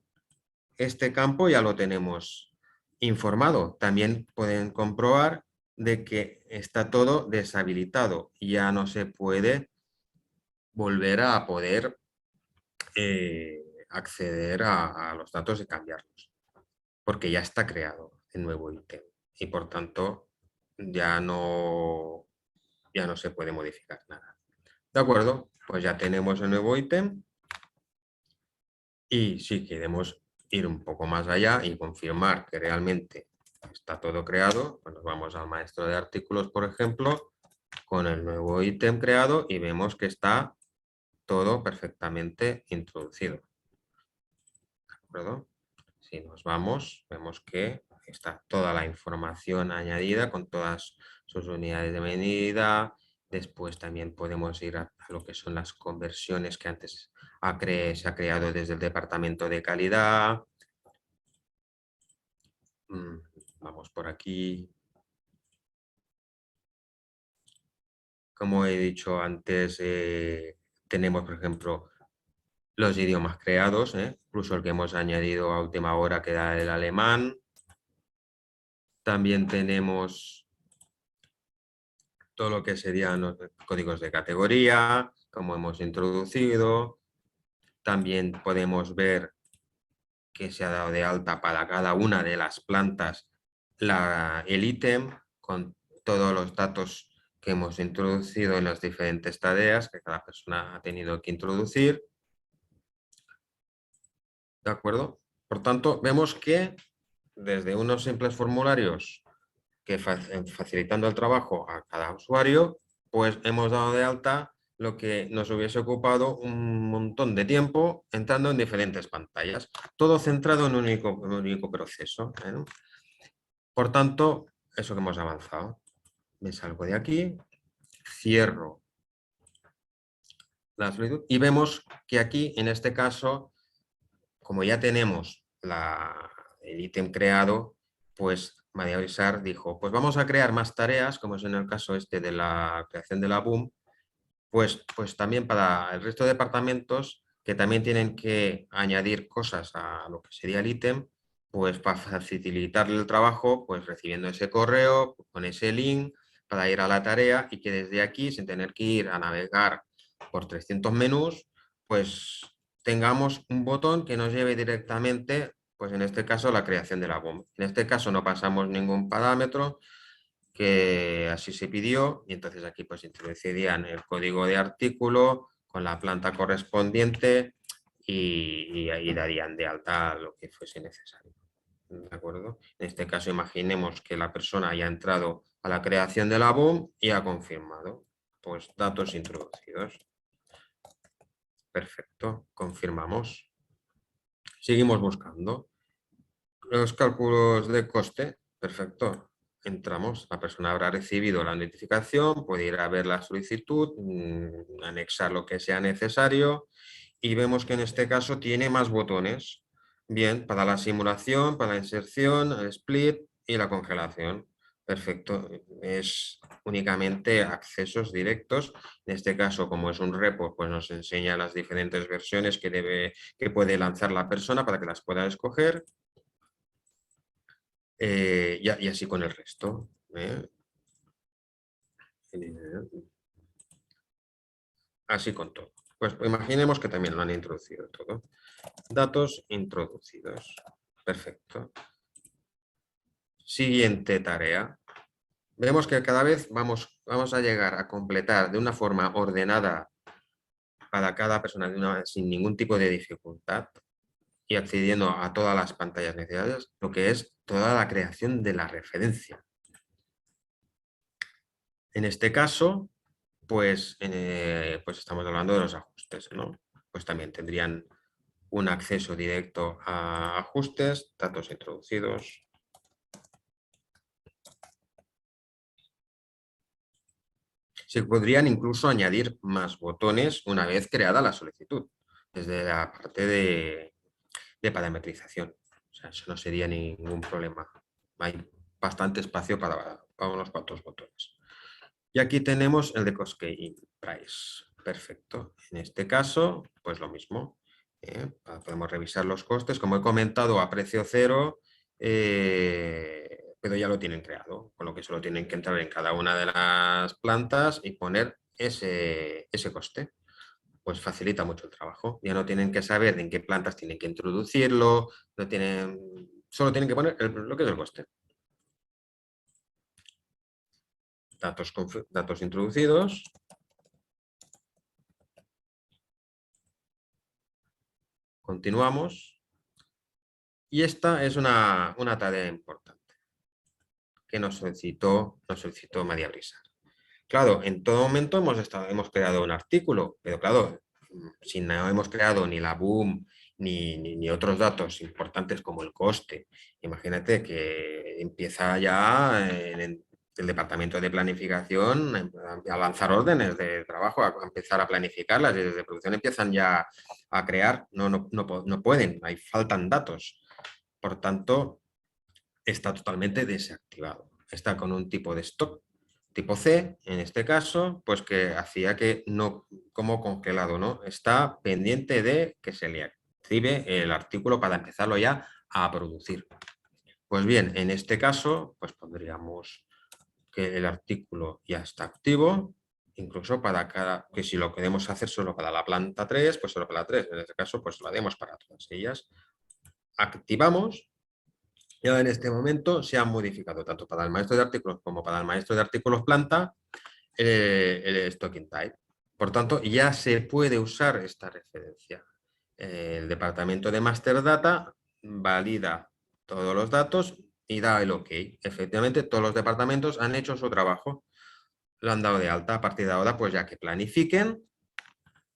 este campo ya lo tenemos informado. También pueden comprobar de que está todo deshabilitado. Ya no se puede volver a poder acceder a los datos y cambiarlos, porque ya está creado el nuevo ítem y por tanto ya no se puede modificar nada. ¿De acuerdo? Pues ya tenemos el nuevo ítem y si queremos ir un poco más allá y confirmar que realmente está todo creado, pues nos vamos al maestro de artículos, por ejemplo, con el nuevo ítem creado y vemos que está todo perfectamente introducido. ¿De acuerdo? Si nos vamos, vemos que está toda la información añadida con todas sus unidades de medida. Después también podemos ir a lo que son las conversiones que antes se ha creado desde el departamento de calidad. Vamos por aquí. Como he dicho antes, tenemos, por ejemplo, los idiomas creados, incluso el que hemos añadido a última hora, que era el alemán. También tenemos todo lo que serían los códigos de categoría, como hemos introducido. También podemos ver que se ha dado de alta para cada una de las plantas el ítem con todos los datos que hemos introducido en las diferentes tareas que cada persona ha tenido que introducir. ¿De acuerdo? Por tanto, vemos que desde unos simples formularios que facilitando el trabajo a cada usuario, pues hemos dado de alta lo que nos hubiese ocupado un montón de tiempo entrando en diferentes pantallas, todo centrado en un único proceso. Por tanto, eso que hemos avanzado. Me salgo de aquí, cierro la solicitud y vemos que aquí, en este caso, como ya tenemos el ítem creado, pues María Bisar dijo, pues vamos a crear más tareas, como es en el caso este de la creación de la BOOM, pues también para el resto de departamentos que también tienen que añadir cosas a lo que sería el ítem, pues para facilitarle el trabajo, pues recibiendo ese correo con ese link para ir a la tarea y que desde aquí, sin tener que ir a navegar por 300 menús, pues tengamos un botón que nos lleve directamente, pues en este caso, la creación de la BOOM. En este caso no pasamos ningún parámetro, que así se pidió, y entonces aquí pues introducirían el código de artículo con la planta correspondiente y ahí darían de alta lo que fuese necesario. ¿De acuerdo? En este caso imaginemos que la persona haya entrado a la creación de la BOOM y ha confirmado. Pues datos introducidos. Perfecto, confirmamos. Seguimos buscando. Los cálculos de coste, perfecto. Entramos, la persona habrá recibido la notificación, puede ir a ver la solicitud, anexar lo que sea necesario y vemos que en este caso tiene más botones. Bien, para la simulación, para la inserción, el split y la congelación. Perfecto, es únicamente accesos directos. En este caso, como es un repo, pues nos enseña las diferentes versiones que puede lanzar la persona para que las pueda escoger. Y así con el resto. Así con todo. Pues imaginemos que también lo han introducido todo. Datos introducidos. Perfecto. Siguiente tarea. Vemos que cada vez vamos a llegar a completar de una forma ordenada para cada persona sin ningún tipo de dificultad y accediendo a todas las pantallas necesarias, lo que es toda la creación de la referencia. En este caso, pues estamos hablando de los ajustes, ¿no? Pues también tendrían un acceso directo a ajustes, datos introducidos. Se podrían incluso añadir más botones una vez creada la solicitud, desde la parte de parametrización. O sea, eso no sería ningún problema. Hay bastante espacio para unos cuantos botones. Y aquí tenemos el de Cost in Price. Perfecto. En este caso, pues lo mismo. Podemos revisar los costes. Como he comentado, a precio cero, pero ya lo tienen creado, con lo que solo tienen que entrar en cada una de las plantas y poner ese coste. Pues facilita mucho el trabajo. Ya no tienen que saber en qué plantas tienen que introducirlo, solo tienen que poner lo que es el coste. Datos introducidos. Continuamos. Y esta es una tarea importante que nos solicitó María Brisa. Claro, en todo momento hemos creado un artículo, pero claro, si no hemos creado ni la boom ni otros datos importantes como el coste, imagínate que empieza ya en el departamento de planificación a lanzar órdenes de trabajo, a empezar a planificarlas, y desde producción empiezan ya a crear, no pueden, faltan datos. Por tanto, está totalmente desactivado. Está con un tipo de stock tipo C, en este caso, pues que hacía que no, como congelado, ¿no? Está pendiente de que se le active el artículo para empezarlo ya a producir. Pues bien, en este caso, pues pondríamos que el artículo ya está activo, incluso que si lo queremos hacer solo para la planta 3, pues solo para la 3. En este caso, pues lo haremos para todas ellas. Activamos. Y ahora en este momento se han modificado tanto para el maestro de artículos como para el maestro de artículos planta el stocking type. Por tanto, ya se puede usar esta referencia. El departamento de Master Data valida todos los datos y da el OK. Efectivamente, todos los departamentos han hecho su trabajo. Lo han dado de alta. A partir de ahora, pues ya que planifiquen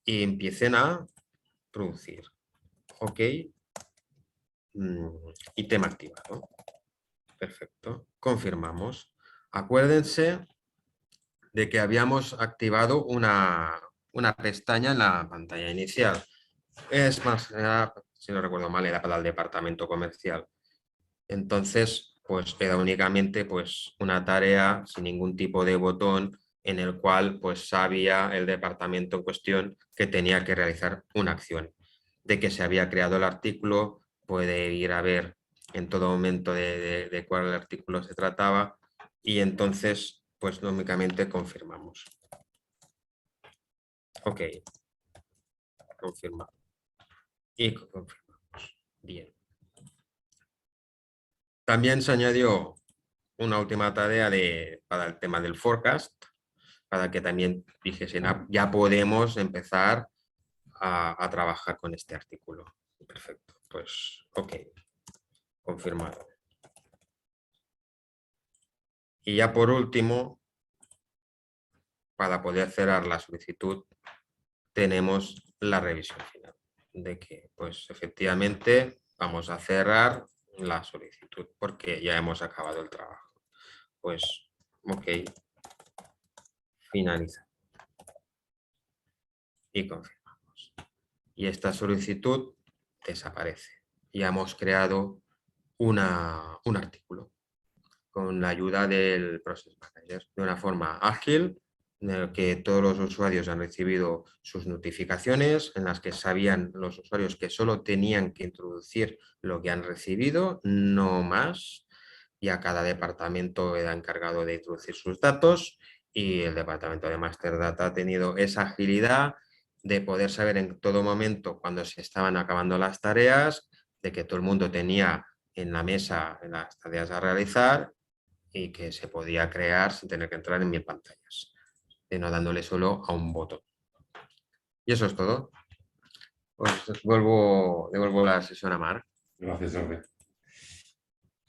y empiecen a producir. OK. Y tema activado. Perfecto. Confirmamos. Acuérdense de que habíamos activado una pestaña en la pantalla inicial. Es más, si no recuerdo mal, era para el departamento comercial. Entonces, pues era únicamente pues, una tarea sin ningún tipo de botón en el cual pues sabía el departamento en cuestión que tenía que realizar una acción. De que se había creado el artículo, puede ir a ver en todo momento de cuál artículo se trataba y entonces pues únicamente confirmamos. OK. Confirmamos. Y confirmamos. Bien. También se añadió una última tarea para el tema del forecast, para que también dijesen, ya podemos empezar a trabajar con este artículo. Perfecto. Pues OK. Confirmado. Y ya por último, para poder cerrar la solicitud, tenemos la revisión final. de que pues efectivamente vamos a cerrar la solicitud porque ya hemos acabado el trabajo. Pues ok, finaliza y confirmamos. Y esta solicitud desaparece. Ya hemos creado un artículo con la ayuda del Process Manager de una forma ágil, en el que todos los usuarios han recibido sus notificaciones, en las que sabían los usuarios que solo tenían que introducir lo que han recibido, no más, y a cada departamento era encargado de introducir sus datos, y el departamento de Master Data ha tenido esa agilidad de poder saber en todo momento cuando se estaban acabando las tareas, de que todo el mundo tenía en la mesa las tareas a realizar y que se podía crear sin tener que entrar en 1000 pantallas, no dándole solo a un botón. Y eso es todo. Pues devuelvo la sesión a Marc. Gracias, Jordi.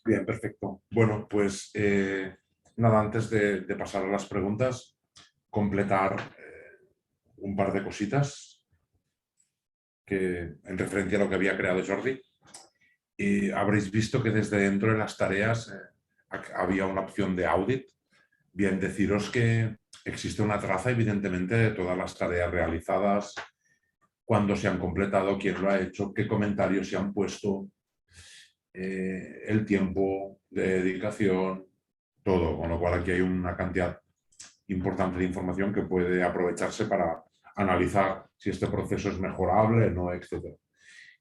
Bien, perfecto. Bueno, pues nada, antes de pasar a las preguntas, completar un par de cositas que, en referencia a lo que había creado Jordi. Habréis visto que desde dentro de las tareas había una opción de audit. Bien, deciros que existe una traza, evidentemente, de todas las tareas realizadas, cuándo se han completado, quién lo ha hecho, qué comentarios se han puesto, el tiempo de dedicación, todo. Con lo cual aquí hay una cantidad importante de información que puede aprovecharse para analizar si este proceso es mejorable, no, etc.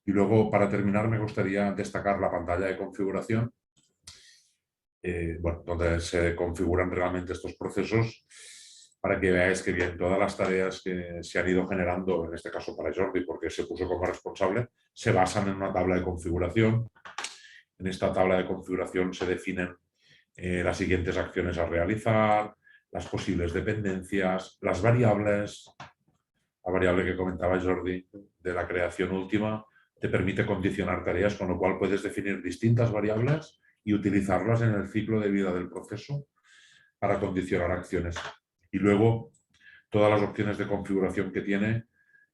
Y luego, para terminar, me gustaría destacar la pantalla de configuración, donde se configuran realmente estos procesos, para que veáis que bien, todas las tareas que se han ido generando, en este caso para Jordi, porque se puso como responsable, se basan en una tabla de configuración. En esta tabla de configuración se definen las siguientes acciones a realizar, las posibles dependencias, las variables. La variable que comentaba Jordi de la creación última te permite condicionar tareas, con lo cual puedes definir distintas variables y utilizarlas en el ciclo de vida del proceso para condicionar acciones. Y luego, todas las opciones de configuración que tiene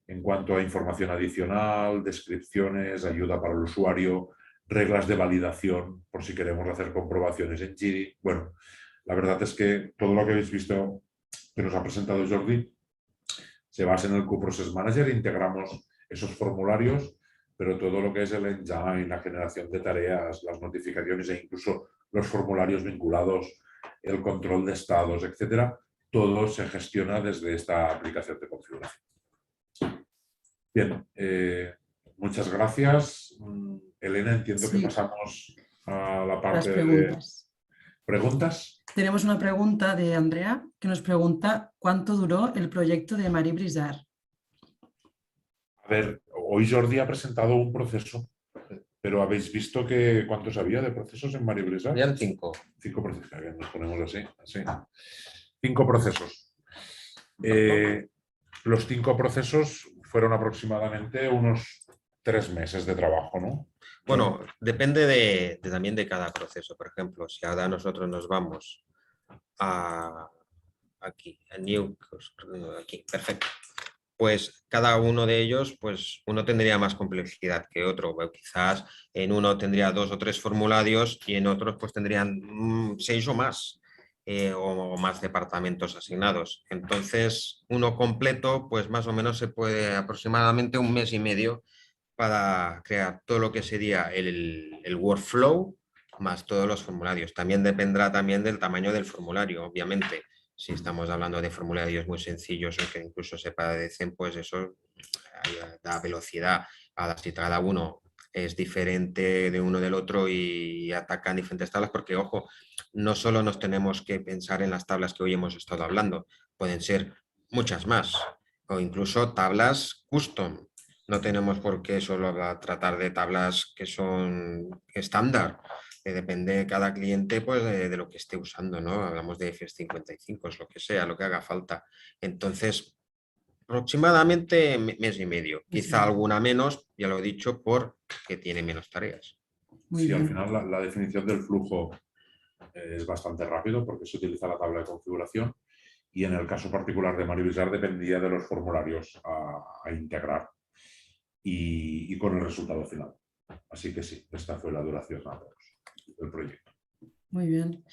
en cuanto a información adicional, descripciones, ayuda para el usuario, reglas de validación, por si queremos hacer comprobaciones en Jiri. Bueno, la verdad es que todo lo que habéis visto que nos ha presentado Jordi se basa en el QProcess Manager, integramos esos formularios, pero todo lo que es el engine, la generación de tareas, las notificaciones e incluso los formularios vinculados, el control de estados, etcétera, todo se gestiona desde esta aplicación de configuración. Bien, muchas gracias. Elena, entiendo que pasamos a la parte de preguntas. Tenemos una pregunta de Andrea que nos pregunta ¿cuánto duró el proyecto de Marie Brizard? A ver, hoy Jordi ha presentado un proceso, pero habéis visto que ¿cuántos había de procesos en Marie Brizard? Habían 5. 5 procesos, nos ponemos así. 5 procesos. Los 5 procesos fueron aproximadamente unos 3 meses de trabajo, ¿no? Bueno, depende también de cada proceso. Por ejemplo, si ahora nosotros nos vamos aquí, a New, aquí, perfecto. Pues cada uno de ellos, pues uno tendría más complejidad que otro. Bueno, quizás en uno tendría 2 o 3 formularios y en otros pues tendrían 6 o más. O más departamentos asignados. Entonces, uno completo, pues más o menos se puede aproximadamente 1 mes y medio para crear todo lo que sería el workflow más todos los formularios. También dependerá también del tamaño del formulario, obviamente. Si estamos hablando de formularios muy sencillos o que incluso se padecen, pues eso da velocidad. Ahora, si cada uno es diferente de uno del otro y atacan diferentes tablas, porque, ojo, no solo nos tenemos que pensar en las tablas que hoy hemos estado hablando, pueden ser muchas más, o incluso tablas custom. No tenemos por qué solo tratar de tablas que son estándar. Depende de cada cliente pues, de lo que esté usando, ¿no? Hablamos de IFES 55, es lo que sea, lo que haga falta. Entonces, aproximadamente mes y medio. Quizá alguna menos, ya lo he dicho, porque tiene menos tareas. Sí, al final la definición del flujo es bastante rápido porque se utiliza la tabla de configuración y en el caso particular de Marie Brizard dependía de los formularios a integrar. y con el resultado final. Así que sí, esta fue la duración del proyecto. Muy bien.